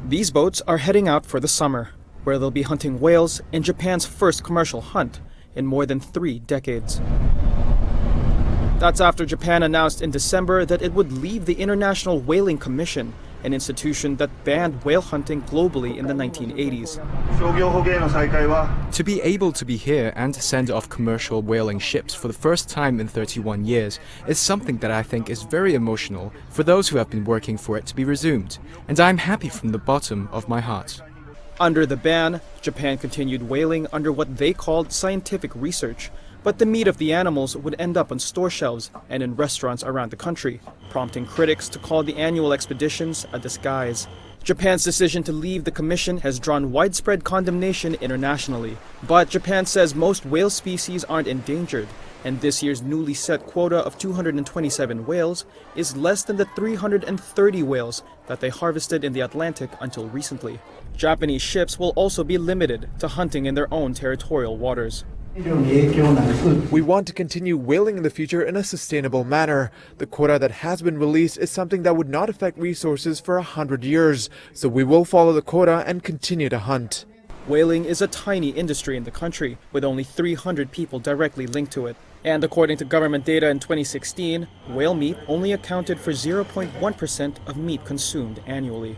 These boats are heading out for the summer, where they'll be hunting whales in Japan's first commercial hunt in more than 3 decades. That's after Japan announced in December that it would leave the International Whaling Commission, an institution that banned whale hunting globally in the 1980s. To be able to be here and send off commercial whaling ships for the first time in 31 years is something that I think is very emotional for those who have been working for it to be resumed, and I'm happy from the bottom of my heart. Under the ban, Japan continued whaling under what they called scientific research, but the meat of the animals would end up on store shelves and in restaurants around the country, prompting critics to call the annual expeditions a disguise. Japan's decision to leave the commission has drawn widespread condemnation internationally, but Japan says most whale species aren't endangered, and this year's newly set quota of 227 whales is less than the 330 whales that they harvested in the Atlantic until recently. Japanese ships will also be limited to hunting in their own territorial waters. We want to continue whaling in the future in a sustainable manner. The quota that has been released is something that would not affect resources for 100 years, so we will follow the quota and continue to hunt. Whaling is a tiny industry in the country, with only 300 people directly linked to it. And according to government data in 2016, whale meat only accounted for 0.1% of meat consumed annually.